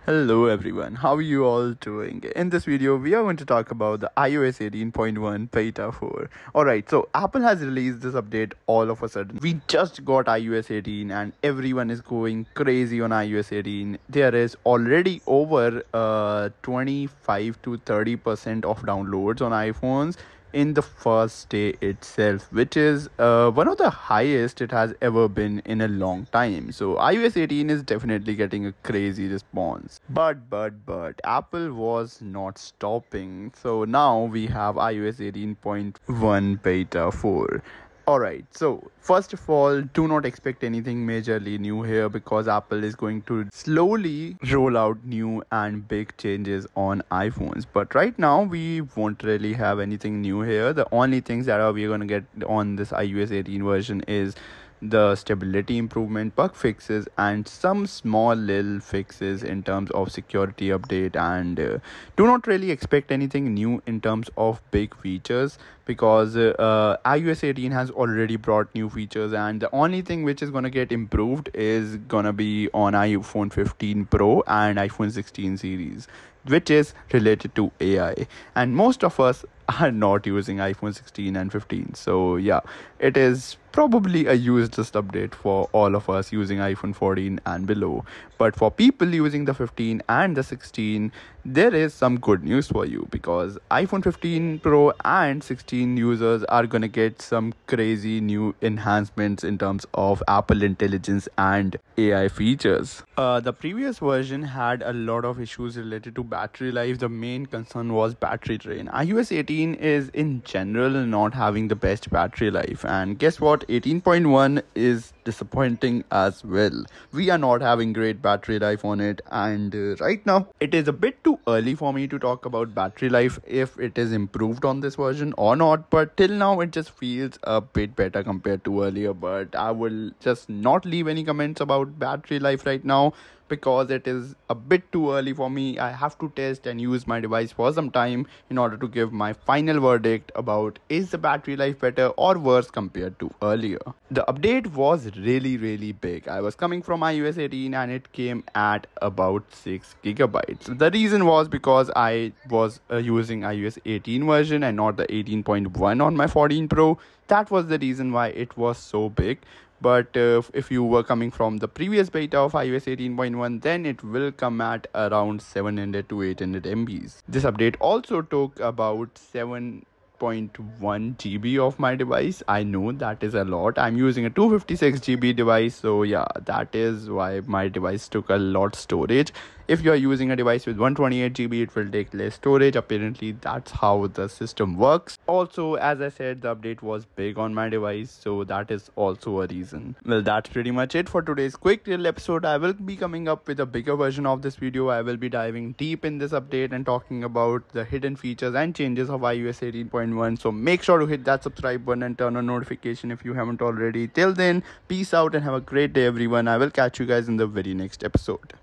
Hello everyone, how are you all doing? In this video, we are going to talk about the iOS 18.1 Beta 4. Alright, so Apple has released this update all of a sudden. We just got iOS 18 and everyone is going crazy on iOS 18. There is already over 25 to 30% of downloads on iPhones in the first day itself, which is one of the highest it has ever been in a long time. So iOS 18 is definitely getting a crazy response. But Apple was not stopping. So now we have iOS 18.1 Beta 4. Alright, so first of all, do not expect anything majorly new here because Apple is going to slowly roll out new and big changes on iPhones. But right now, we won't really have anything new here. The only things that we're going to get on this iOS 18 version is the stability improvement, bug fixes, and some small little fixes in terms of security update. And do not really expect anything new in terms of big features because iOS 18 has already brought new features, and the only thing which is going to get improved is going to be on iPhone 15 Pro and iPhone 16 series, which is related to AI, and most of us are not using iPhone 16 and 15. So yeah, it is probably a useless update for all of us using iPhone 14 and below. But for people using the 15 and the 16, there is some good news for you because iPhone 15 Pro and 16 users are gonna get some crazy new enhancements in terms of Apple Intelligence and AI features. The previous version had a lot of issues related to battery life. The main concern was battery drain. iOS 18 is in general not having the best battery life, and guess what, 18.1 is disappointing as well. We are not having great battery life on it, and right now it is a bit too early for me to talk about battery life if it is improved on this version or not, but till now it just feels a bit better compared to earlier. But I will just not leave any comments about battery life right now because it is a bit too early for me. I have to test and use my device for some time in order to give my final verdict about is the battery life better or worse compared to earlier. The update was really big. I was coming from iOS 18 and it came at about 6 gigabytes. The reason was because I was using iOS 18 version and not the 18.1 on my 14 Pro. That was the reason why it was so big. But if you were coming from the previous beta of iOS 18.1, then it will come at around 700 to 800 MBs. This update also took about 7.1 GB of my device. I know that is a lot. I'm using a 256 GB device, so yeah, that is why my device took a lot storage. If you are using a device with 128 GB, it will take less storage. Apparently, that's how the system works. Also, as I said, the update was big on my device, so that is also a reason. Well, that's pretty much it for today's quick little episode. I will be coming up with a bigger version of this video. I will be diving deep in this update and talking about the hidden features and changes of iOS 18.1. So make sure to hit that subscribe button and turn on notification if you haven't already. Till then, peace out and have a great day, everyone. I will catch you guys in the very next episode.